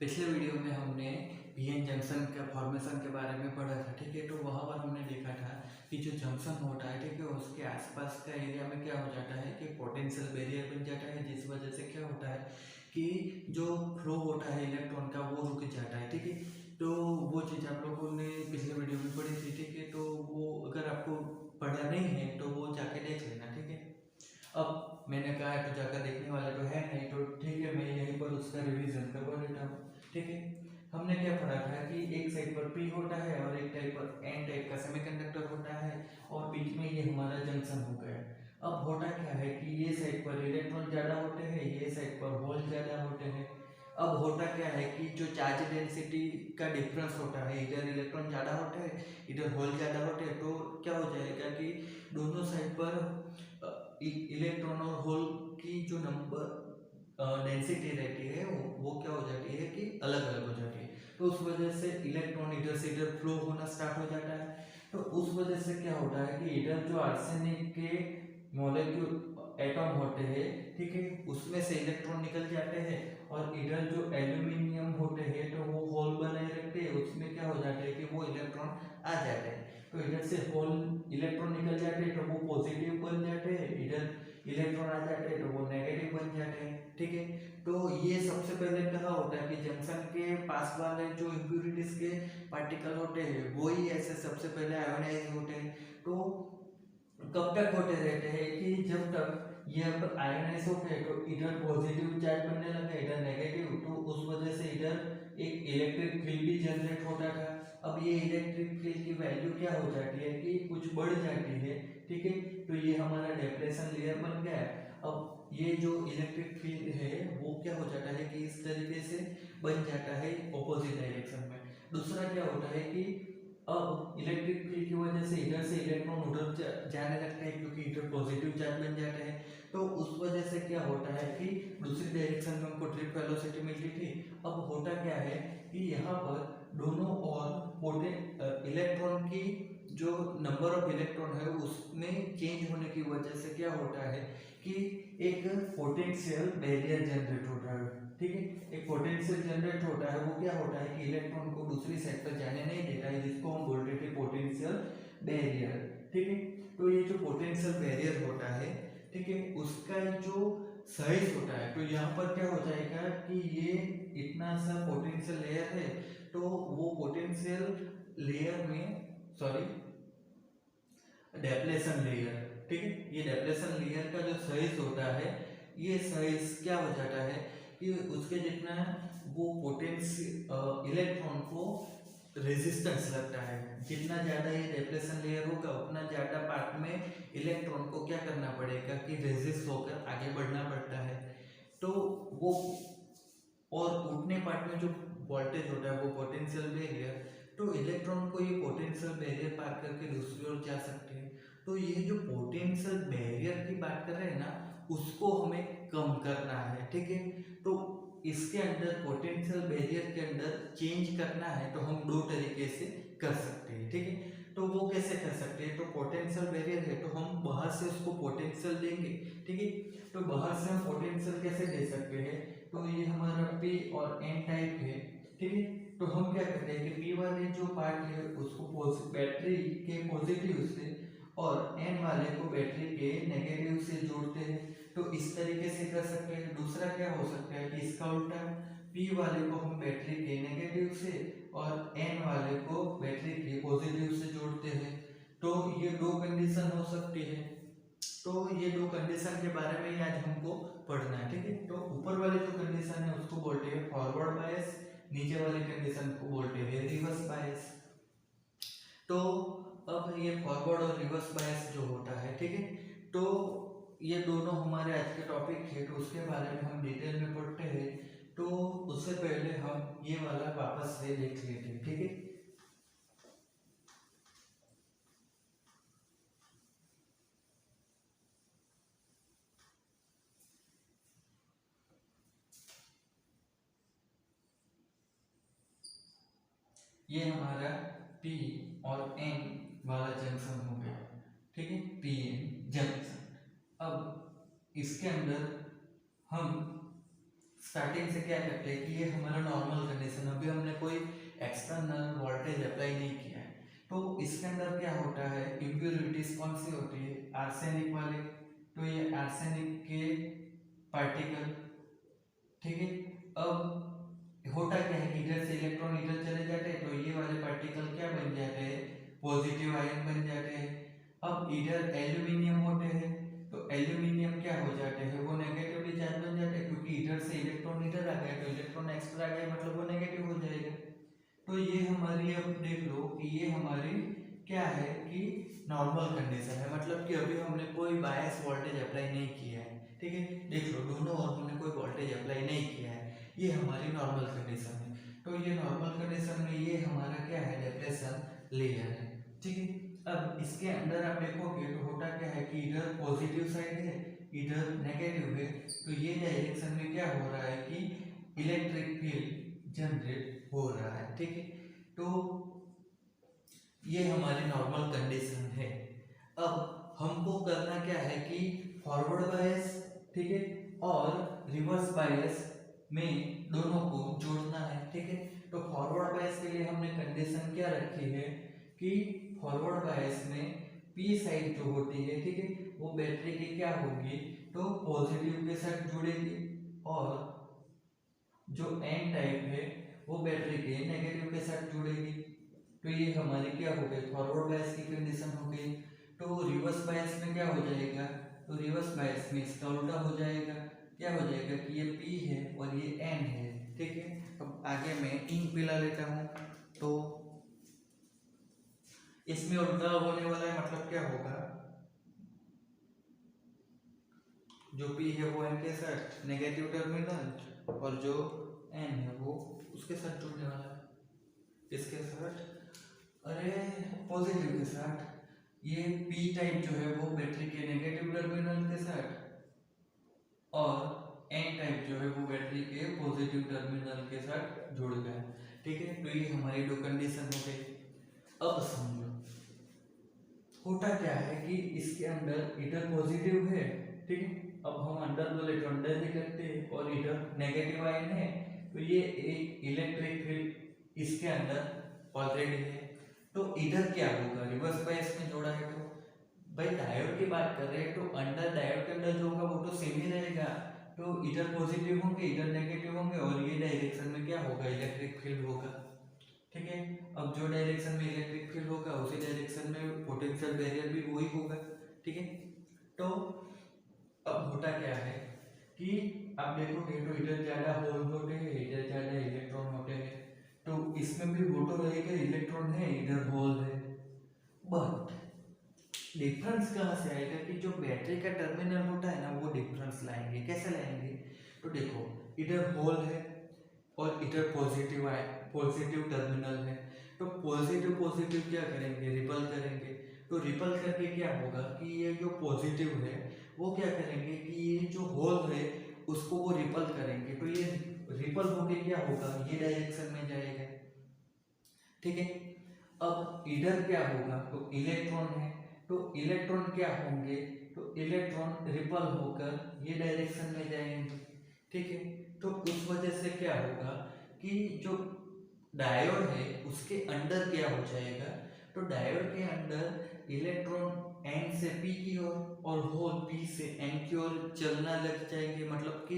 पिछले वीडियो में हमने पीएन जंक्शन के फॉर्मेशन के बारे में पढ़ा था। ठीक है, तो वहाँ पर हमने देखा था कि जो जंक्शन होता है, ठीक है, उसके आसपास का एरिया में क्या हो जाता है कि पोटेंशियल बैरियर बन जाता है, जिस वजह से क्या होता है कि जो फ्लो होता है इलेक्ट्रॉन का वो रुक जाता है। ठीक है, तो वो चीज़ आप लोगों ने पिछले वीडियो में पढ़ी थी। ठीक है, तो वो अगर आपको पढ़ा नहीं है तो वो जाके देख लेना। ठीक है, अब मैंने कहा है तो जाकर देखने वाला तो है नहीं, तो ठीक है, मैं यहीं पर उसका रिवीजन करवा देता हूँ। ठीक है, हमने क्या पढ़ा था कि एक साइड पर पी होता है और एक टाइप पर एन टाइप का सेमीकंडक्टर होता है और बीच में ये हमारा जंक्शन हो गया। अब होता क्या है कि ये साइड पर इलेक्ट्रॉन ज़्यादा होते हैं, ये साइड पर होल ज़्यादा होते हैं। अब होता क्या है कि जो चार्ज डेंसिटी का डिफरेंस होता है, इधर इलेक्ट्रॉन ज़्यादा होते हैं, इधर होल ज़्यादा होते हैं, तो क्या हो जाएगा कि दोनों साइड पर इलेक्ट्रॉन और होल की जो नंबर डेंसिटी रहती है वो क्या हो जाती है कि अलग अलग हो जाती है। तो उस वजह से इलेक्ट्रॉन इधर से इधर फ्लो होना स्टार्ट हो जाता है। तो उस वजह से क्या होता है कि इधर जो आर्सेनिक के मॉलिक्यूल एटम होते हैं, ठीक है, उसमें से इलेक्ट्रॉन निकल जाते हैं और इधर जो एल्यूमिनियम होते हैं तो वो होल बनाए रखते हैं, उसमें क्या हो जाता है कि वो इलेक्ट्रॉन आ जाते हैं। तो इधर से होल इलेक्ट्रॉन निकल जाते हैं तो वो पॉजिटिव बन जाते हैं, इधर इलेक्ट्रॉन आ जाते हैं तो वो नेगेटिव बन जाते हैं। ठीक है, तो ये सबसे पहले कहा होता है कि जंक्शन के पास वाले जो इम्प्यूरिटीज के पार्टिकल होते हैं वो ही ऐसे सबसे पहले आयोनाइज होते हैं। तो कब तक होते रहते हैं कि जब तक ये अब आयोनाइज होते हैं तो इधर पॉजिटिव चार्ज बनने लगे, इधर नेगेटिव, तो उस वजह से इधर एक इलेक्ट्रिक फील्ड भी जनरेट होता था। अब ये इलेक्ट्रिक फील्ड की वैल्यू क्या हो जाती है कि कुछ बढ़ जाती है। ठीक है, तो ये हमारा डेप्रेशन लेयर बन गया है। अब ये जो इलेक्ट्रिक फील्ड है वो क्या हो जाता है कि इस तरीके से बन जाता है ऑपोजिट डायरेक्शन में। दूसरा क्या होता है कि अब इलेक्ट्रिक फील्ड की वजह से इधर से इलेक्ट्रॉन उधर जाने लगते हैं क्योंकि इधर पॉजिटिव चार्ज बन जाते हैं। तो उस वजह से क्या होता है कि दूसरी डायरेक्शन में हमको ड्रिफ्ट वेलोसिटी मिलती थी। अब होता क्या है कि यहाँ पर दोनों ओर इलेक्ट्रॉन की जो नंबर ऑफ इलेक्ट्रॉन है उसमें चेंज होने की वजह से क्या होता है कि एक पोटेंशियल बैरियर जनरेट होता है। ठीक है, एक पोटेंशियल जनरेट होता है, वो क्या होता है कि इलेक्ट्रॉन को दूसरी साइड पर जाने नहीं देता है, जिसको हम बोलते थे पोटेंशियल बैरियर। ठीक है, तो ये जो पोटेंशियल बैरियर होता है, ठीक है, उसका जो साइज होता है, तो यहाँ पर क्या हो जाएगा कि ये इतना सा पोटेंशियल लेयर है, तो वो पोटेंशियल लेयर में सॉरी डेप्लेशन लेयर, ठीक है, ये डेप्लेशन लेयर का जो साइज होता है, ये साइज क्या हो जाता है कि उसके जितना वो पोटेंशियल इलेक्ट्रॉन को रेजिस्टेंस लगता है, जितना ज़्यादा ये डेप्लेशन लेयर होगा उतना ज़्यादा पार्ट में इलेक्ट्रॉन को क्या करना पड़ेगा कि रेजिस्ट होकर आगे बढ़ना पड़ता है। तो वो और उतने पार्ट में जो वोल्टेज होता है वो पोटेंशियल बैरियर, तो इलेक्ट्रॉन को ये पोटेंशियल बैरियर पार करके दूसरी ओर जा सकते हैं। तो ये जो पोटेंशियल बैरियर की बात कर रहे हैं ना, उसको हमें कम करना है। ठीक है, तो इसके अंदर पोटेंशियल बैरियर के अंदर चेंज करना है तो हम दो तरीके से कर सकते हैं। ठीक है, तो वो कैसे कर सकते हैं, तो पोटेंशियल बैरियर है तो हम बाहर से उसको पोटेंशियल देंगे। ठीक है, तो बाहर से हम पोटेंशियल कैसे दे सकते हैं, तो ये हमारा पी और एन टाइप है। ठीक है, तो हम क्या करते हैं कि पी वाले जो पार्ट है उसको बैटरी के पॉजिटिव से और एन वाले को बैटरी के नेगेटिव से जोड़ते हैं। तो इस तरीके से कर सकते हैं। दूसरा क्या हो सकता है कि इसका उल्टा, पी वाले को हम बैटरी के नेगेटिव से और एन वाले को बैटरी के पॉजिटिव से जोड़ते हैं। तो ये दो कंडीशन हो सकती है। तो ये दो कंडीशन के बारे में ही आज हमको पढ़ना है। ठीक है, तो ऊपर वाली जो कंडीशन है उसको बोलते हैं फॉरवर्ड बायस, नीचे वाली कंडीशन को बोलते हैं रिवर्स बायस। तो अब ये फॉरवर्ड और रिवर्स बायस जो होता है, ठीक है, तो ये दोनों हमारे आज के टॉपिक है, तो उसके बारे में हम डिटेल में पढ़ते हैं। तो उससे पहले हम ये वाला वापस से देख लेते हैं। ठीक है, ये हमारा पी और एन वाला जंक्शन हो गया। ठीक है, पी एन जंक्शन। अब इसके अंदर हम स्टार्टिंग से क्या करते हैं कि ये हमारा नॉर्मल एक्सटर्नल वोल्टेज अप्लाई नहीं किया है, तो इसके अंदर क्या होता है, इम्प्योरिटीज कौन सी होती है, आर्सेनिक वाले, तो ये आर्सेनिक के पार्टिकल, ठीक है। अब होता क्या है कि इधर से इलेक्ट्रॉन इधर चले जाते हैं, तो ये वाले पार्टिकल क्या बन जाते हैं, पॉजिटिव आयन बन जाते हैं। अब इधर एल्यूमिनियम होते हैं, तो एल्यूमिनियम क्या हो जाते हैं, वो नेगेटिवली चार्ज बन जाते हैं, क्योंकि इधर से इलेक्ट्रॉन इधर आ गया, तो इलेक्ट्रॉन एक्स्ट्रा आ गया, मतलब वो नेगेटिव हो जाएगा। तो ये हमारी, अब देख लो कि ये हमारी क्या है कि नॉर्मल कंडीशन है, मतलब कि अभी हमने कोई बायस वोल्टेज अप्लाई नहीं किया है, ठीक है। देख लो दोनों ओर हमने कोई वोल्टेज अप्लाई नहीं किया है, ये हमारी नॉर्मल कंडीशन है। तो ये नॉर्मल कंडीशन में ये हमारा क्या है, डिप्रेशन लेयर है, ठीक है। अब इसके अंदर आप देखोगे तो होता क्या है कि इधर पॉजिटिव साइड है, इधर नेगेटिव है, तो ये डायरेक्शन में क्या हो रहा है कि इलेक्ट्रिक फील्ड जनरेट हो रहा है, ठीक है। तो ये हमारी नॉर्मल कंडीशन है। अब हमको करना क्या है कि फॉरवर्ड बायस, ठीक है, और रिवर्स बायस में दोनों को जोड़ना है, ठीक है। तो फॉरवर्ड बायस के लिए हमने कंडीशन क्या रखी है कि फॉरवर्ड बायस में पी साइड जो होती है, ठीक है, वो बैटरी की क्या होगी, तो पॉजिटिव के साथ जुड़ेगी, और जो एन टाइप है वो बैटरी के नेगेटिव के साथ जुड़ेगी। तो ये हमारी क्या हो गई, फॉरवर्ड बायस की कंडीशन हो गई। तो रिवर्स बायस में क्या हो जाएगा, तो रिवर्स बायस में इसका उल्टा हो जाएगा, क्या हो जाएगा कि ये P है और ये N है, ठीक है। अब आगे मैं इंक पिला लेता हूँ, तो इसमें उल्टा होने वाला है, मतलब क्या होगा, जो P है वो N के साथ नेगेटिव टर्मिनल, और जो N है वो उसके साथ जुड़ने वाला है, इसके साथ, अरे पॉजिटिव के साथ। ये P टाइप जो है वो बैटरी के नेगेटिव टर्मिनल के साथ, और N टाइप जो है वो बैटरी के पॉजिटिव टर्मिनल के साथ जुड़ गया, ठीक है। तो ये हमारी दो कंडीशन हो गई। अब समझो होता क्या है कि इसके अंदर इधर पॉजिटिव है, ठीक है। अब हम अंदर बोले तो अंदर ही करते हैं, और इधर नेगेटिव आयन है, तो ये एक इलेक्ट्रिक फील्ड इसके अंदर ऑलरेडी है। तो इधर क्या होगा, रिवर्स बायस में जोड़ा है, तो भाई डायोड की बात कर रहे हैं, तो अंदर डायोड के अंदर जो होगा वो तो सेम ही रहेगा, तो इधर पॉजिटिव होंगे इधर नेगेटिव होंगे, और ये डायरेक्शन में क्या होगा, इलेक्ट्रिक फील्ड होगा, ठीक है। अब जो डायरेक्शन में इलेक्ट्रिक फील्ड होगा उसी डायरेक्शन में पोटेंशियल बैरियर भी वही होगा, ठीक है। तो अब होता क्या है कि आप देखोगे तो इधर ज्यादा होल होते हैं, इधर ज्यादा इलेक्ट्रॉन होते हैं, तो इसमें भी वो तो रहेगा, इलेक्ट्रॉन है इधर होल है, बट डिफरेंस कहाँ से आएगा कि जो बैटरी का टर्मिनल होता है ना वो डिफरेंस लाएंगे, कैसे लाएंगे, तो देखो इधर होल है और इधर पॉजिटिव टर्मिनल है, तो पॉजिटिव पॉजिटिव क्या करेंगे, रिपल करेंगे। तो रिपल करके क्या होगा कि ये जो पॉजिटिव है वो क्या करेंगे कि ये जो होल है उसको वो रिपल करेंगे, तो ये रिपल होके क्या होगा, ये डायरेक्शन में जाएगा, ठीक है। अब इधर क्या होगा, तो इलेक्ट्रॉन है, तो इलेक्ट्रॉन क्या होंगे, तो इलेक्ट्रॉन रिपल होकर ये डायरेक्शन में जाएंगे, ठीक है। तो उस वजह से क्या होगा कि जो डायोड है उसके अंदर क्या हो जाएगा, तो डायोड के अंदर इलेक्ट्रॉन N से P की ओर और होल P से N की ओर चलना लग जाएंगे, मतलब कि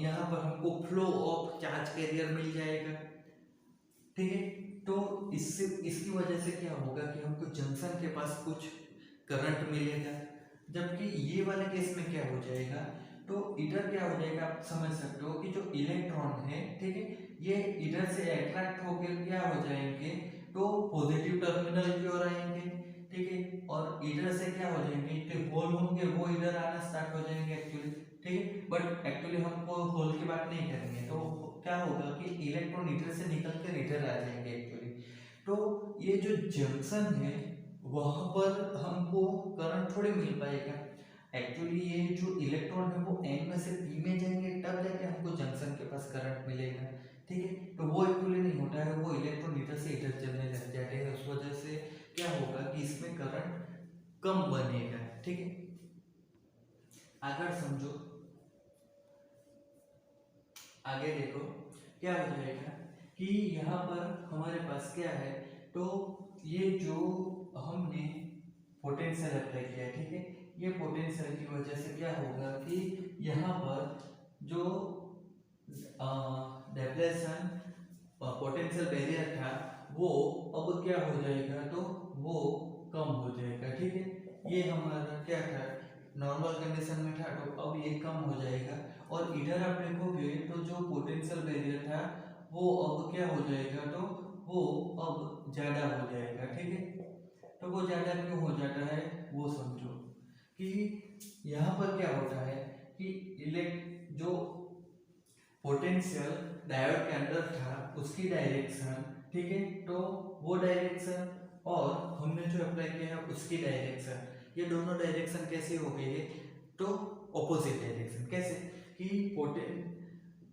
यहाँ पर हमको फ्लो ऑफ चार्ज कैरियर मिल जाएगा, ठीक है। तो इससे इसकी वजह से क्या होगा कि हमको जंक्शन के पास कुछ करंट मिलेगा, जबकि ये वाले केस में क्या हो जाएगा, तो इधर क्या हो जाएगा, आप समझ सकते हो कि जो इलेक्ट्रॉन है, ठीक है, ये इधर से अट्रैक्ट होकर क्या हो जाएंगे, तो पॉजिटिव टर्मिनल की ओर आएंगे, ठीक है, और इधर से क्या हो जाएंगे, इतने होल होंगे वो इधर आना स्टार्ट हो जाएंगे एक्चुअली, ठीक है। बट एक्चुअली हमको होल की बात नहीं करेंगे, तो क्या होगा कि इलेक्ट्रॉन इधर से निकल कर इधर आ जाएंगे एक्चुअली। तो ये जो जंक्शन है वहां पर हमको करंट थोड़ी मिल पाएगा, एक्चुअली ये जो इलेक्ट्रॉन है वो N में से P में जाएंगे, तब जाके हमको जंक्शन के पास करंट मिलेगा, ठीक है। तो वो एक्चुअली नहीं होता है, वो इलेक्ट्रॉन इधर से इधर चलने लग जाते हैं, उस वजह से क्या होगा कि इसमें करंट कम बनेगा, ठीक है। आगे समझो, आगे देखो क्या हो जाएगा कि यहाँ पर हमारे पास क्या है, तो ये जो हमने पोटेंशियल अप्लाई किया है, ठीक है, ये पोटेंशियल की वजह से क्या होगा कि यहाँ पर जो डेप्रेशन पोटेंशियल बैरियर था वो अब क्या हो जाएगा, तो वो कम हो जाएगा, ठीक है। ये हमारा क्या था, नॉर्मल कंडीशन में था, तो अब ये कम हो जाएगा। और इधर आप देखोगे तो जो पोटेंशियल बैरियर था वो अब क्या हो जाएगा, तो वो अब ज़्यादा हो जाएगा, ठीक है। तो वो ज़्यादा क्यों हो जाता है वो समझो कि यहाँ पर क्या होता है कि जो पोटेंशियल डायोड के अंदर था उसकी डायरेक्शन, ठीक है, तो वो डायरेक्शन और हमने जो अप्लाई किया है उसकी डायरेक्शन, ये दोनों डायरेक्शन कैसे हो गई है, तो ऑपोजिट डायरेक्शन। कैसे कि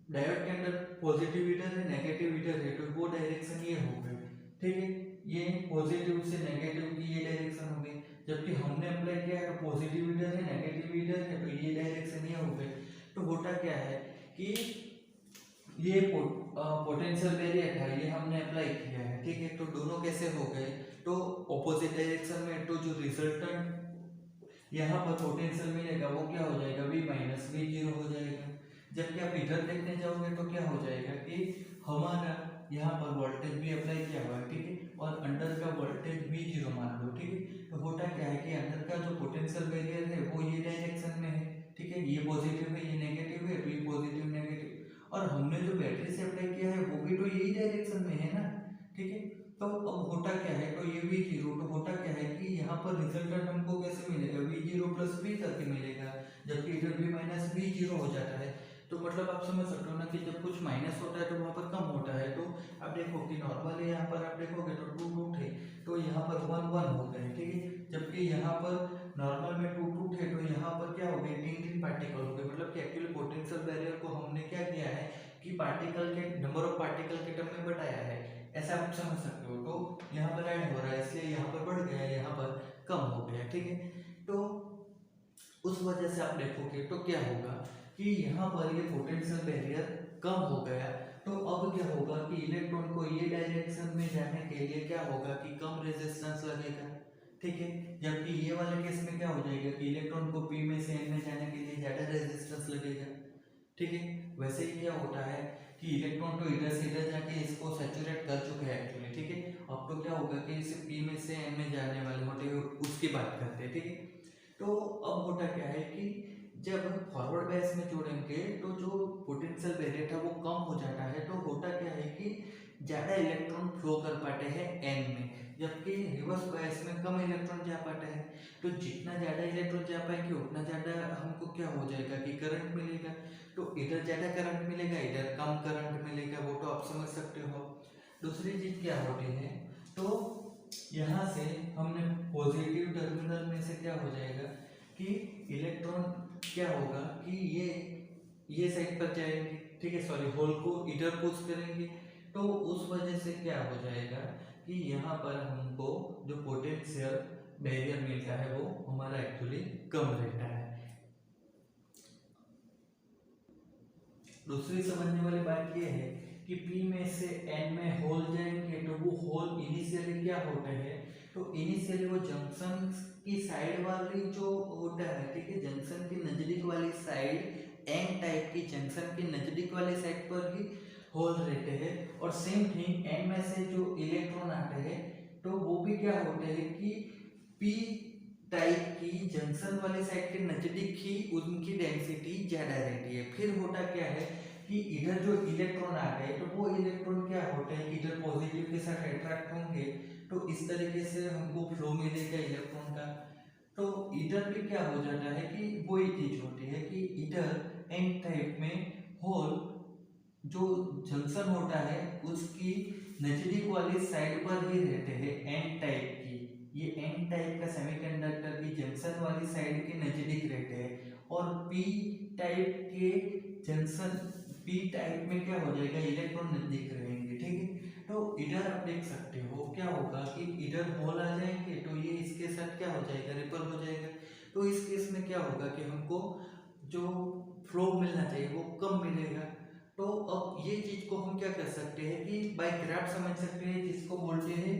डायोड के अंदर पॉजिटिव हीटर है, नेगेटिव हीटर है, तो वो डायरेक्शन ये हो गई, ठीक है। ये पॉजिटिव से नेगेटिव की ये डायरेक्शन हो गई, जबकि हमने अप्लाई किया है तो पॉजिटिव हीटर है, नेगेटिव हीटर है, तो ये डायरेक्शन ये हो गई। तो होता क्या है कि ये पोटेंशियल बैरियर था, ये हमने अप्लाई किया है, ठीक है, तो दोनों कैसे हो गए, तो ऑपोजिट डायरेक्शन में, तो जो रिजल्टेंट यहाँ पर पोटेंशियल मिलेगा वो क्या हो जाएगा, v माइनस वी जीरो हो जाएगा। जबकि आप इधर देखने जाओगे तो क्या हो जाएगा कि हमारा यहाँ पर वोल्टेज भी अप्लाई किया हुआ है, ठीक है, और अंदर का वोल्टेज v जीरो मान लो, ठीक है। तो होता क्या है कि अंदर का जो पोटेंशियल बैरियर है वो ये डायरेक्शन में है, ठीक है, ये पॉजिटिव है, ये नेगेटिव है, तो ये पॉजिटिव नेगेटिव, और हमने जो बैटरी से अप्लाई किया है वो भी तो यही डायरेक्शन में है ना, ठीक है। तो अब होता क्या है, तो ये v जीरो, तो होता क्या है कि यहाँ पर रिजल्टेंट हमको कैसे मिलेगा, v जीरो प्लस v करके मिलेगा, जबकि इधर v माइनस v जीरो हो जाता है। तो मतलब आप समझ सकते हो ना कि जब कुछ माइनस होता है तो वहाँ पर कम होता है। तो आप देखो कि नॉर्मली यहाँ पर आप देखोगे तो टू टू थे, तो यहाँ पर वन वन हो गए, ठीक है, जबकि यहाँ पर नॉर्मल में टू टू थे, तो यहाँ पर क्या हो गए, तीन तीन पार्टिकल हो गए। मतलब कि एक्चुअली पोटेंशियल बैरियर को हमने क्या किया है कि पार्टिकल के नंबर ऑफ पार्टिकल के टर्म में बताया है, ऐसा आप समझ सकते हो। तो यहाँ पर ऐड हो रहा है इसलिए यहाँ पर बढ़ गया, यहाँ पर कम हो गया, ठीक है। तो उस वजह से आप देखोगे तो क्या होगा कि यहाँ पर ये पोटेंशियल बैरियर कम हो गया। तो अब क्या होगा कि इलेक्ट्रॉन को ये डायरेक्शन में जाने के लिए क्या होगा कि कम रेजिस्टेंस लगेगा, ठीक है। जबकि ये वाले केस में क्या हो जाएगा कि इलेक्ट्रॉन को पी में से एन में जाने के लिए ज्यादा रेजिस्टेंस लगेगा, ठीक है। वैसे ही क्या होता है कि इलेक्ट्रॉन तो इधर से इधर जाके इसको सैचुरेट कर चुके हैं एक्चुअली, ठीक है। अब तो क्या होगा कि इसे पी में से एन में जाने वाले होते हैं उसकी बात करते हैं, ठीक है। तो अब होता क्या है कि जब फॉरवर्ड बायस में जोड़ेंगे तो जो पोटेंशियल बैरियर था वो कम हो जाता है। तो होता क्या है कि ज़्यादा इलेक्ट्रॉन फ्लो कर पाते हैं एन में, जबकि रिवर्स बायस में कम इलेक्ट्रॉन जा पाते हैं। तो जितना ज़्यादा इलेक्ट्रॉन जा पाएंगे उतना ज़्यादा हमको क्या हो जाएगा कि करंट मिलेगा। तो इधर ज़्यादा करंट मिलेगा, इधर कम करंट मिलेगा, वो तो आप समझ सकते हो। दूसरी चीज़ क्या होती है, तो यहाँ से हमने पॉजिटिव टर्मिनल में से क्या हो जाएगा कि इलेक्ट्रॉन क्या होगा कि ये साइड पर जाएंगे, ठीक है, सॉरी होल को इधर पुश करेंगे। तो उस वजह से क्या हो जाएगा कि यहाँ पर हमको जो पोटेंशियल बैरियर मिलता है वो हमारा एक्चुअली कम रहता है। दूसरी समझने वाली बात ये है कि P में से N में होल जाएंगे तो वो होल इनिशियली क्या होता है, तो इनिशियली वो जंक्शन की साइड वाली जो होता है, ठीक है, जंक्शन की नजदीक वाली साइड, N टाइप की जंक्शन की नजदीक वाली साइड पर ही होल रहते हैं। और सेम थिंग N में से जो इलेक्ट्रॉन आते हैं तो वो भी क्या होते हैं कि P टाइप की जंक्शन वाले साइड के नजदीक ही उनकी डेंसिटी ज्यादा रहती है। फिर होता क्या है कि इधर जो इलेक्ट्रॉन आ गए तो वो इलेक्ट्रॉन क्या होते हैं इधर पॉजिटिव के साथ अट्रैक्ट होंगे, तो इस तरीके से हमको फ्लो मिलेगा इलेक्ट्रॉन का। तो इधर भी क्या हो जाता है कि वही चीज होती है कि इधर एन टाइप में होल जो जंक्शन होता है उसकी नजदीक वाली साइड पर ही रहते हैं एन टाइप की। ये एन टाइप का सेमीकंडक्टर की जंक्शन वाली साइड के नजदीक रहते हैं। और पी टाइप के जंक्शन पी टाइप में क्या हो जाएगा, इलेक्ट्रॉन नजदीक रहेंगे, ठीक है। तो इधर आप देख सकते हो क्या होगा कि इधर होल आ जाएंगे तो ये इसके साथ क्या हो जाएगा, रिपल हो जाएगा। तो इस केस में क्या होगा कि हमको जो फ्लो मिलना चाहिए वो कम मिलेगा। तो अब ये चीज को हम क्या कर सकते हैं कि बाय ग्राफ समझ सकते हैं, जिसको बोलते हैं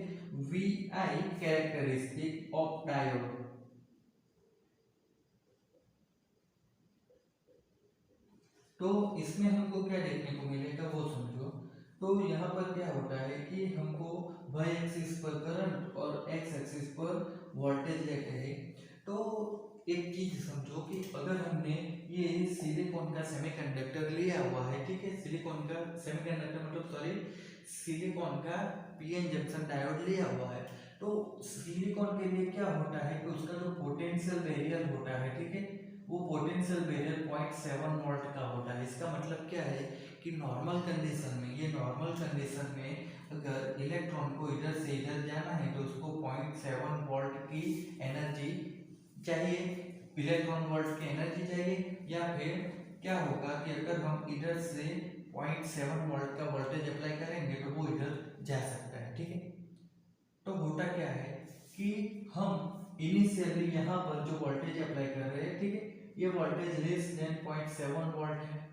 V I characteristic of diode. तो इसमें हमको क्या देखने को मिलेगा वो समझो। तो यहाँ पर क्या होता है कि हमको y एक्सिस पर करंट और x एक्सिस पर वोल्टेज लेते हैं। तो एक चीज समझो कि अगर हमने ये सिलिकॉन का सेमीकंडक्टर लिया हुआ है, ठीक है, सिलिकॉन का सेमीकंडक्टर मतलब सॉरी सिलिकॉन का पीएन जंक्शन डायोड लिया हुआ है, तो सिलिकॉन के लिए क्या होता है कि उसका जो पोटेंशियल बैरियर होता है, ठीक है, वो पोटेंशियल बैरियर 0.7 वोल्ट का होता है। इसका मतलब क्या है कि नॉर्मल कंडीशन में, ये नॉर्मल कंडीशन में अगर इलेक्ट्रॉन को इधर से इधर जाना है तो उसको 0.7 वोल्ट की एनर्जी चाहिए, इलेक्ट्रॉन वोल्ट की एनर्जी चाहिए, या फिर क्या होगा कि अगर हम इधर से 0.7 वोल्ट का वोल्टेज अप्लाई करेंगे तो वो इधर जा सकता है, ठीक है। तो होता क्या है कि हम इनिशियली यहाँ पर जो वोल्टेज अप्लाई कर रहे हैं, ठीक है, ये वोल्टेज लेस देन 0.7 वोल्ट है,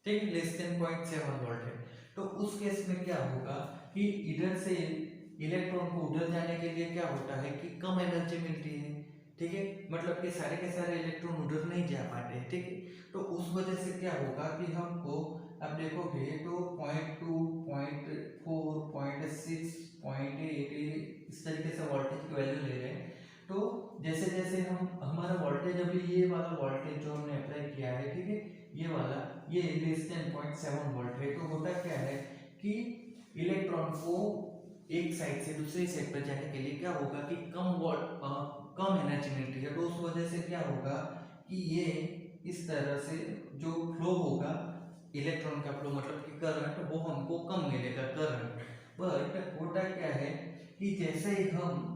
ठीक है, लेस देन 0.7 वोल्ट है। तो उस केस में क्या होगा कि इधर से इलेक्ट्रॉन को उधर जाने के लिए क्या होता है कि कम एनर्जी मिलती है, ठीक है, मतलब कि सारे के सारे इलेक्ट्रॉन उधर नहीं जा पाते हैं, ठीक है। तो उस वजह से क्या होगा कि हमको अब देखोगे तो 0.2 0.4 0.6 0.8 इस तरीके से वोल्टेज की वैल्यू ले रहे हैं। तो जैसे जैसे हम हमारा वोल्टेज अभी ये वाला वोल्टेज जो हमने अप्लाई किया है, ठीक है, ये वाला ये लेस देन 0.7 वोल्ट है। तो होता क्या है कि इलेक्ट्रॉन को एक साइड से दूसरी साइड पर जाने के लिए क्या होगा कि कम एनर्जी मिलती है। तो उस वजह से क्या होगा कि ये इस तरह से जो फ्लो होगा इलेक्ट्रॉन का फ्लो मतलब कि करंट, वो हमको कम मिलेगा करंट। बट होता क्या है कि जैसे ही हम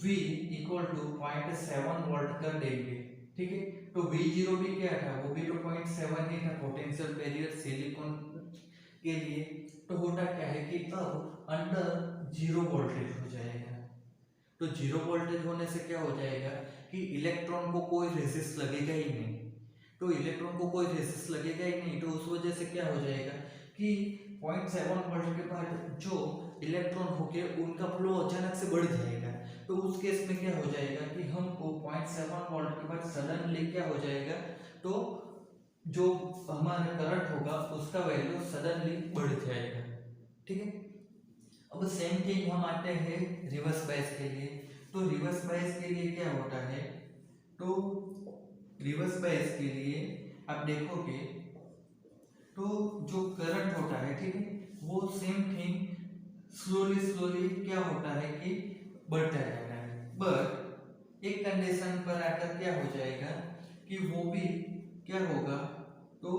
V इक्वल टू 0.7 वोल्ट कर देंगे, ठीक है, तो V0 भी क्या था, वो भी तो 0.7 ही था पोटेंशियल बैरियर सिलिकॉन के लिए। तो होता क्या है कि अब अंडर जीरो वोल्टेज हो जाएगा। तो जीरो वोल्टेज होने से क्या हो जाएगा कि इलेक्ट्रॉन को कोई रेजिस्ट लगेगा ही नहीं। तो इलेक्ट्रॉन को कोई रेजिस्ट लगेगा ही नहीं, तो उस वजह से क्या हो जाएगा कि 0.7 वोल्ट के बाद जो इलेक्ट्रॉन होके उनका फ्लो अचानक से बढ़ जाएगा। तो उस केस में क्या हो जाएगा कि हमको 0.7 वोल्ट के बाद सडनली क्या हो जाएगा, तो जो हमारा करंट होगा उसका वैल्यू सडनली बढ़ जाएगा, ठीक है। अब सेम थिंग हम आते हैं रिवर्स बायस के लिए। तो रिवर्स बायस के लिए क्या होता है, तो रिवर्स बायस के लिए आप देखोगे तो जो करंट होता है, ठीक है, वो सेम थिंग स्लोली स्लोली क्या होता है कि बढ़ता जाता है। बट एक कंडीशन पर आकर क्या हो जाएगा कि वो भी क्या होगा, तो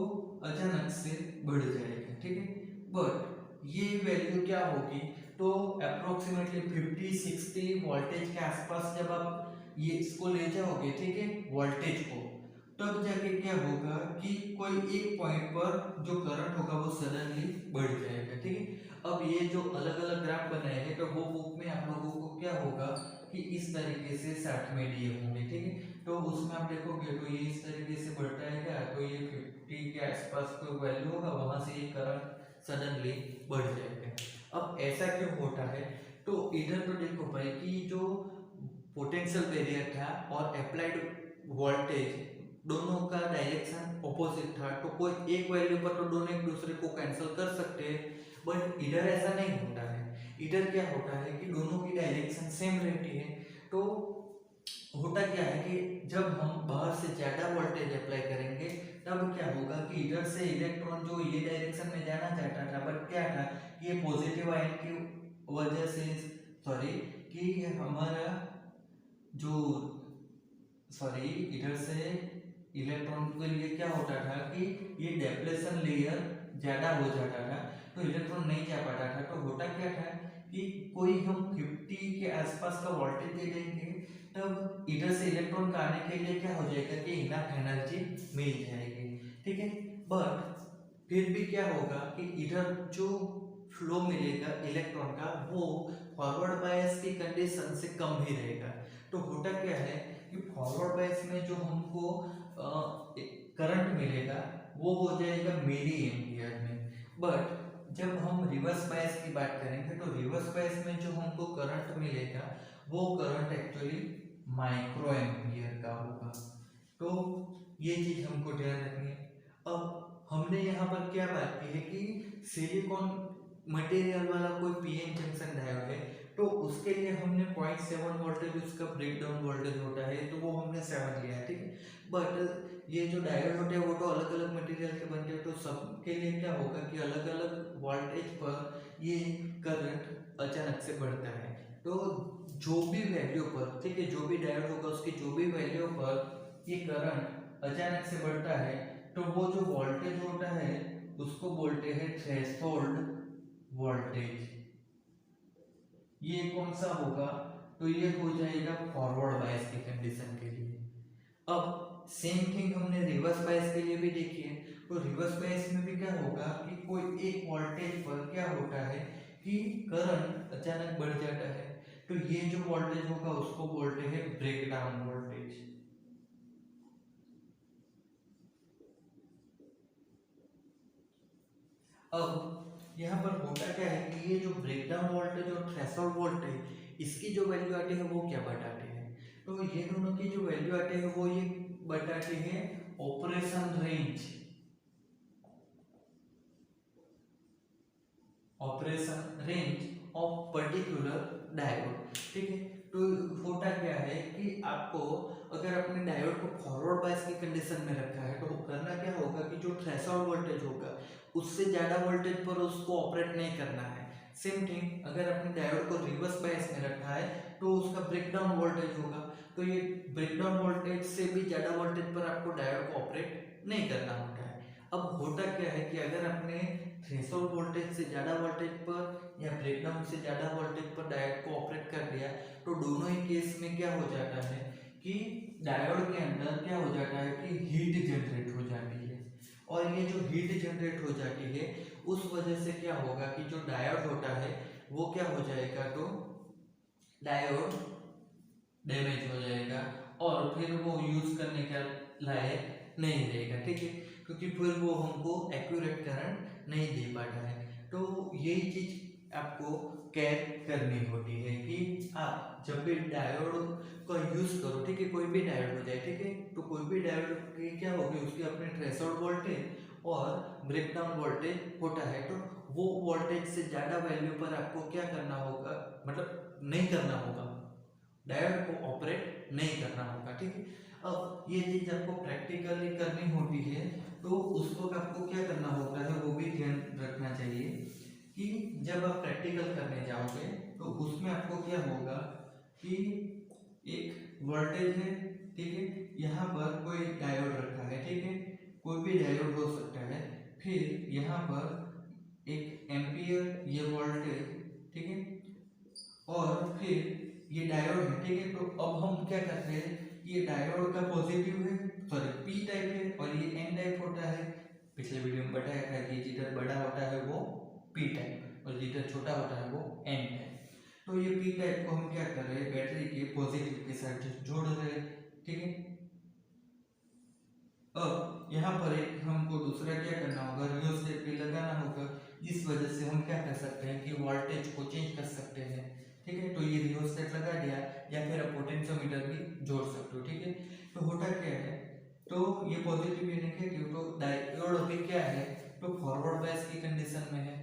अचानक से बढ़ जाएगा, ठीक है। बट ये वैल्यू क्या होगी, तो अप्रोक्सीमेटली 50-60 वोल्टेज के आसपास जब आप ये इसको ले जाओगे, ठीक है, वोल्टेज को, तब जाके क्या होगा कि कोई एक पॉइंट पर जो करंट होगा वो सडनली बढ़ जाएगा, ठीक है। अब ये जो अलग अलग ग्राफ बनाए हैं तो वो बुक में आप लोगों को क्या होगा कि इस तरीके से साथ में दिए होंगे, ठीक है। तो उसमें आप देखोगे तो ये इस तरीके से बढ़ता है क्या, तो ये 50 के आसपास कोई वैल्यू होगा, वहां से ये करंट सडनली बढ़ जाएगा। अब ऐसा क्यों होता है, तो इधर तो देखो भाई कि जो पोटेंशियल बैरियर था और अप्लाइड वोल्टेज दोनों का डायरेक्शन ऑपोजिट था, तो कोई एक वैल्यू पर तो दोनों एक दूसरे को कैंसिल कर सकते हैं। बट इधर ऐसा नहीं होता है, इधर क्या होता है कि दोनों की डायरेक्शन सेम रहती है। तो होता क्या है कि जब हम बाहर से ज़्यादा वोल्टेज अप्लाई करेंगे तब क्या होगा कि इधर से इलेक्ट्रॉन जो ये डायरेक्शन में जाना चाहता था, बट क्या था कि ये पॉजिटिव आयन की वजह से, सॉरी, कि हमारा जो सॉरी इधर से इलेक्ट्रॉन के लिए क्या होता था कि ये डेप्लेशन लेयर ज़्यादा हो जाता था, तो इलेक्ट्रॉन नहीं जा पाता था। तो होता क्या था कि कोई हम 50 के आसपास का वोल्टेज दे देंगे, तब इधर से इलेक्ट्रॉन का आने के लिए क्या हो जाएगा कि इनफ एनर्जी मिल जाएगी, ठीक है। बट फिर भी क्या होगा कि इधर जो फ्लो मिलेगा इलेक्ट्रॉन का वो फॉरवर्ड बायस की कंडीशन से कम ही रहेगा। तो होता क्या है कि फॉरवर्ड बायस में जो हमको करंट मिलेगा वो हो जाएगा मिली एम्पियर में, बट जब हम रिवर्स बायस की बात करेंगे तो रिवर्स बायस में जो हमको करंट मिलेगा वो करंट एक्चुअली माइक्रो एम्पियर का होगा। तो ये चीज हमको ध्यान रखनी है। अब हमने यहाँ पर क्या बात की है कि सिलिकॉन मटेरियल वाला कोई पीएन जंक्शन डायोड है तो उसके लिए हमने 0.7 वोल्टेज उसका ब्रेकडाउन वोल्टेज होता है तो वो हमने 7 लिया है, ठीक है। बट ये जो डायोड होते हैं वो तो अलग अलग मटेरियल के बनते हैं तो सबके लिए क्या होगा कि अलग अलग वोल्टेज पर ये करंट अचानक से बढ़ता है। तो जो भी वैल्यू पर, ठीक है, जो भी डायोड होगा उसकी जो भी वैल्यू पर ये करंट अचानक से बढ़ता है तो वो जो वोल्टेज होता है उसको बोलते हैं थ्रेशोल्ड वोल्टेज। ये कौन सा होगा तो ये हो जाएगा फॉरवर्ड बायस की कंडीशन के लिए। अब सेम थिंग हमने रिवर्स बायस के लिए भी देखी है। तो रिवर्स बायस में भी क्या होगा कि कोई एक वोल्टेज पर क्या होता है कि करंट अचानक बढ़ जाता है तो ये जो वोल्टेज होगा उसको बोलते हैं ब्रेकडाउन वोल्टेज। अब यहाँ पर होता क्या है कि ये जो ब्रेकडाउन वोल्टेज और थ्रेशोल्ड वोल्टेज इसकी जो वैल्यू आती है वो क्या बताते हैं तो ये दोनों की जो वैल्यू आते हैं वो ये बताते हैं operation range, operation range of particular diode, ठीक है। तो होता क्या है कि आपको अगर अपने डायोड को फॉरवर्ड बायस की कंडीशन में रखा है तो करना क्या होगा कि जो थ्रेशोल्ड वोल्टेज होगा उससे ज़्यादा वोल्टेज पर उसको ऑपरेट नहीं करना है। सेम थिंग अगर अपने डायोड को रिवर्स बायस में रखा है तो उसका ब्रेकडाउन वोल्टेज होगा तो ये ब्रेकडाउन वोल्टेज से भी ज़्यादा वोल्टेज पर आपको डायोड को ऑपरेट नहीं करना होता है। अब होता क्या है कि अगर अपने थ्रेशोल्ड वोल्टेज से ज़्यादा वोल्टेज पर या ब्रेकडाउन से ज़्यादा वोल्टेज पर डायोड को ऑपरेट कर दिया तो दोनों ही केस में क्या हो जाता है कि डायोड के अंदर क्या हो जाता है कि हीट जनरेट हो जाती है और ये जो हीट जनरेट हो जाती है उस वजह से क्या होगा कि जो डायोड होता है वो क्या हो जाएगा तो डायोड डैमेज हो जाएगा और फिर वो यूज करने का लायक नहीं रहेगा, ठीक है, क्योंकि फिर वो हमको एक्यूरेट करंट नहीं दे पाता है। तो यही चीज आपको केयर करनी होती है कि आप जब भी डायोड का यूज करो, ठीक है, कोई भी डायोड हो जाए, ठीक है, तो कोई भी डायोड की क्या होगी उसकी अपने थ्रेशोल्ड वोल्टेज और ब्रेकडाउन वोल्टेज होता है तो वो वोल्टेज से ज़्यादा वैल्यू पर आपको क्या करना होगा, मतलब नहीं करना होगा, डायोड को ऑपरेट नहीं करना होगा, ठीक है। अब ये चीज आपको प्रैक्टिकली करनी होती है तो उसको आपको क्या करना होता है वो भी ध्यान रखना चाहिए कि जब आप प्रैक्टिकल करने जाओगे तो उसमें आपको क्या होगा कि एक वोल्टेज है, ठीक है, यहाँ पर कोई डायोड रखा है, ठीक है, कोई भी डायोड हो सकता है, फिर यहाँ पर एक एम्पियर ये वोल्टेज, ठीक है, और फिर ये डायोड है, ठीक है। तो अब हम क्या करते हैं, ये डायोड का पॉजिटिव है, सॉरी पी टाइप है और ये एन टाइप होता है। पिछले वीडियो में बताया था कि जिधर बड़ा होता है वो पी टाइप और जिधर छोटा होता है वो एन टाइप। तो ये पी टाइप को हम क्या कर रहे हैं, बैटरी के पॉजिटिव के साथ जोड़ रहे हैं, ठीक है। अब यहाँ पर एक हमको दूसरा क्या करना होगा, रियोस्टेट भी लगाना होगा। इस वजह से हम क्या कर सकते हैं कि वोल्टेज को चेंज कर सकते हैं, ठीक है। तो ये रियोस्टेट लगा दिया या फिर आप पोटेंशियोमीटर भी जोड़ सकते हो, ठीक है। तो होता क्या है, तो ये पॉजिटिव या नेगेटिव, तो डायोड अभी क्या है तो फॉरवर्ड बायस की कंडीशन में है।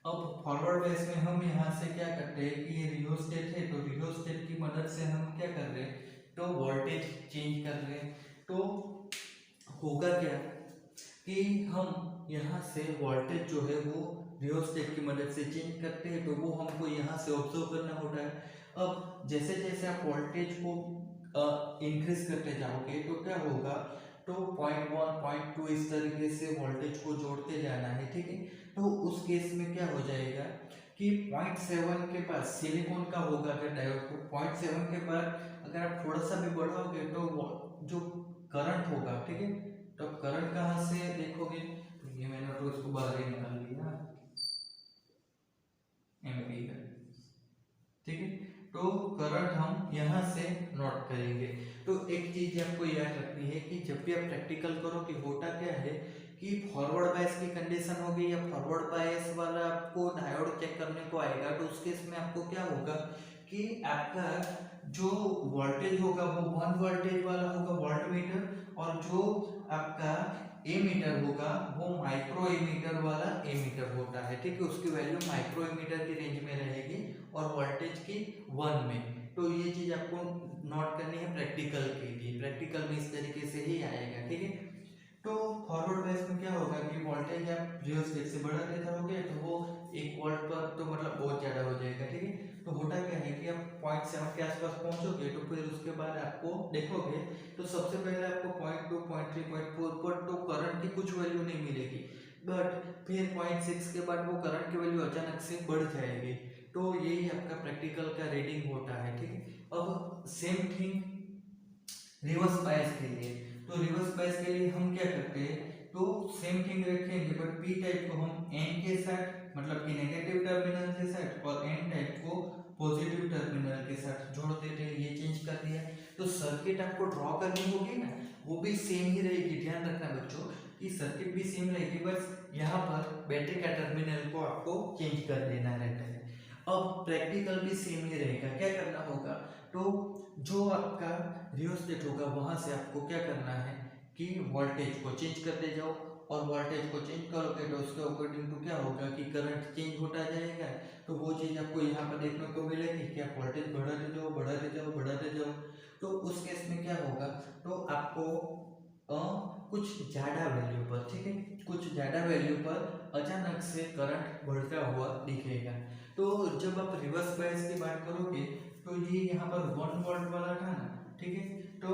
अब फॉरवर्ड बायस में हम यहाँ से क्या करते हैं कि ये रियोस्टेट है तो रियोस्टेट की मदद से हम क्या कर रहे हैं तो वोल्टेज चेंज कर रहे हैं। तो होगा क्या कि हम यहाँ से वोल्टेज जो है वो रियोस्टेट की मदद से चेंज करते हैं तो वो हमको यहाँ से ऑब्जर्व करना होता है। अब जैसे जैसे आप वोल्टेज को इंक्रीज करते जाओगे तो क्या होगा तो 0.1 0.2 इस तरीके से वोल्टेज को जोड़ते जाना है, ठीक है। तो उस केस में क्या हो जाएगा कि 0.7 के पास सिलिकॉन का होगा अगर डायोड को 0.7 के बाद अगर आप थोड़ा सा भी बढ़ाओगे तो जो करंट होगा, ठीक है, तो करंट कहाँ से देखोगे तो ये मैंने तो इसको बाहर ही निकाल लिया एम्पीयर, ठीक है। तो करंट हम यहाँ से नोट करेंगे। तो एक चीज आपको याद रखनी है कि जब भी आप प्रैक्टिकल करो कि होता क्या है कि फॉरवर्ड बायस की कंडीशन होगी या फॉरवर्ड बायस वाला आपको डायोड चेक करने को आएगा, तो उस केस में आपको क्या होगा कि आपका जो वोल्टेज होगा वो 1 वोल्टेज वाला होगा वोल्ट मीटर, और जो आपका एमीटर होगा वो माइक्रो एमीटर वाला एमीटर होता है, ठीक है। उसकी वैल्यू माइक्रो एमीटर की रेंज में रहेगी और वोल्टेज की 1 में। तो ये चीज आपको नोट करनी है प्रैक्टिकल के लिए, प्रैक्टिकल में इस तरीके से ही आएगा, ठीक है। तो फॉरवर्ड बेस में क्या होगा कि वोल्टेज आप रिवर्स से बढ़ाते जाओगे तो वो 1 वोल्ट पर तो मतलब बहुत ज़्यादा हो जाएगा, ठीक है। तो होता क्या है कि आप 0.7 के आसपास पहुंचोगे तो फिर उसके बाद आपको देखोगे तो सबसे पहले आपको 0.2 0.3 0.4 पर तो करंट की कुछ वैल्यू नहीं मिलेगी, बट फिर 0.6 के बाद वो करंट की वैल्यू अचानक से बढ़ जाएगी। तो यही आपका प्रैक्टिकल का रीडिंग होता है, ठीक है। अब सेम थिंग रिवर्स बायस के लिए, तो रिवर्स बायस के लिए हम क्या करते हैं, तो सेम थिंग रखेंगे बट पी टाइप को हम एन के साथ मतलब कि नेगेटिव टर्मिनल के साथ और एन टाइप को पॉजिटिव टर्मिनल के साथ जोड़ देते हैं। ये चेंज कर दिया। तो सर्किट आपको ड्रॉ करनी होगी ना, वो भी सेम ही रहेगी। ध्यान रखना बच्चों कि सर्किट भी सेम रहेगी, बस यहाँ पर बैटरी का टर्मिनल को आपको चेंज कर देना रहता है। अब प्रैक्टिकल भी सेम ही रहेगा। क्या करना होगा, तो जो आपका रियोस्टेट होगा वहां से आपको क्या करना है कि वोल्टेज को चेंज करते जाओ, और वोल्टेज को चेंज करोगे तो उसके अकॉर्डिंग टू क्या होगा कि करंट चेंज होता जाएगा। तो वो चीज आपको यहाँ पर देखने को मिलेगी कि आप वोल्टेज बढ़ाते जाओ बढ़ाते जाओ बढ़ाते जाओ। तो उस केस में क्या होगा, तो आपको कुछ ज़्यादा वैल्यू पर, ठीक है, कुछ ज़्यादा वैल्यू पर अचानक से करंट बढ़ता हुआ दिखेगा। तो जब आप रिवर्स बायस की बात करोगे तो ये यहाँ पर 1 वोल्ट वाला था ना, ठीक है, तो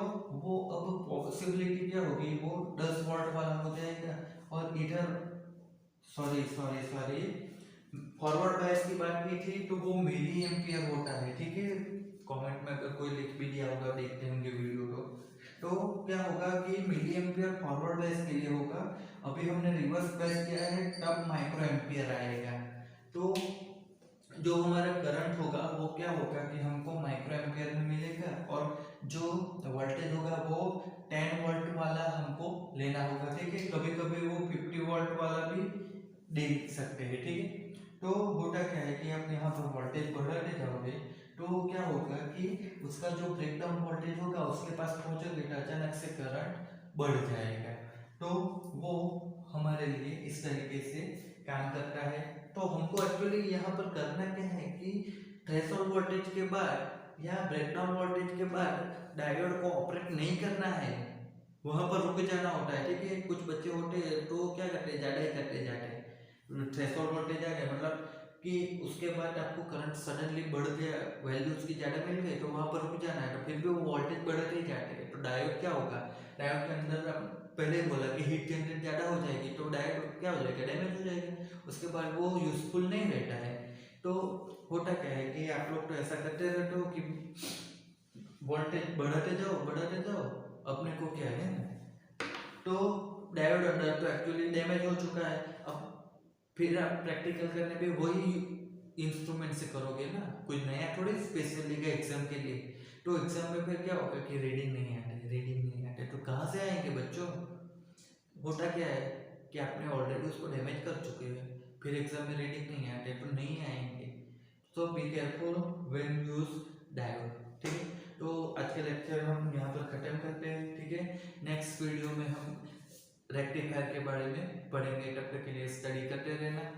वो अब पॉसिबिलिटी क्या होगी, वो 10 वोल्ट वाला हो जाएगा। और इधर sorry sorry sorry forward bias की बात की थी तो वो मिली एम्पियर होता है, ठीक है। कमेंट में अगर कोई लिख भी दिया होगा, देखते होंगे वीडियो तो क्या होगा कि मिली एम्पियर फॉरवर्ड बायस के लिए होगा। अभी हमने रिवर्स बायस किया है तब माइक्रो एम्पियर आएगा। तो जो हमारा करंट होगा वो क्या होगा कि हमको माइक्रो एम्पियर में मिलेगा, और जो वोल्टेज होगा वो 10 वोल्ट वाला हमको लेना होगा, ठीक है। कभी कभी वो 50 वोल्ट वाला भी दे सकते हैं, ठीक है। तो होता क्या है कि आप यहाँ पर वोल्टेज बढ़ाते जाओगे तो क्या होगा कि उसका जो ब्रेकडाउन वोल्टेज होगा उसके पास पहुंचोगे तो अचानक से करंट बढ़ जाएगा। तो वो हमारे लिए इस तरीके से काम करता है। तो हमको एक्चुअली यहाँ पर करना क्या है कि थ्रेशोल्ड वोल्टेज के बाद या ब्रेकडाउन वोल्टेज के बाद डायोड को ऑपरेट नहीं करना है, वहां पर रुक जाना होता है, ठीक है। कुछ बच्चे होते हैं तो क्या करते हैं, ज़्यादा ही करते जाते हैं। थ्रेशोल्ड वोल्टेज आ गया मतलब कि उसके बाद आपको करंट सडनली बढ़ गया, वैल्यू उसकी ज़्यादा मिल गई, तो वहां पर रुक जाना है। तो फिर भी वो वोल्टेज बढ़ते ही जाते हैं। तो डायोड क्या होगा, डायोड के अंदर पहले बोला कि हीट जनरेट ज़्यादा हो जाएगी तो डायोड क्या हो जाएगा, डैमेज हो जाएगा, उसके बाद वो यूजफुल नहीं रहता है। तो होता क्या है कि आप लोग तो ऐसा करते रहते हो कि वोल्टेज बढ़ाते जाओ, अपने को क्या है ना, तो डायोड अंदर तो एक्चुअली डैमेज हो चुका है। अब फिर आप प्रैक्टिकल करने पे वही इंस्ट्रूमेंट से करोगे ना, कुछ नया थोड़ी स्पेशल लेगा एग्जाम के लिए। तो एग्जाम में फिर क्या होगा कि रीडिंग नहीं आते तो कहाँ से आएंगे बच्चों। होता क्या है कि आपने ऑलरेडी उसको डैमेज कर चुके हैं, फिर एग्जाम में रीडिंग नहीं आते तो नहीं आएंगे। तो be careful when use diode, ठीक है। तो आज के लेक्चर हम यहाँ पर खत्म करते हैं, ठीक है। नेक्स्ट वीडियो में हम रेक्टिफायर के बारे में पढ़ेंगे, तब तक के लिए स्टडी करते रहना।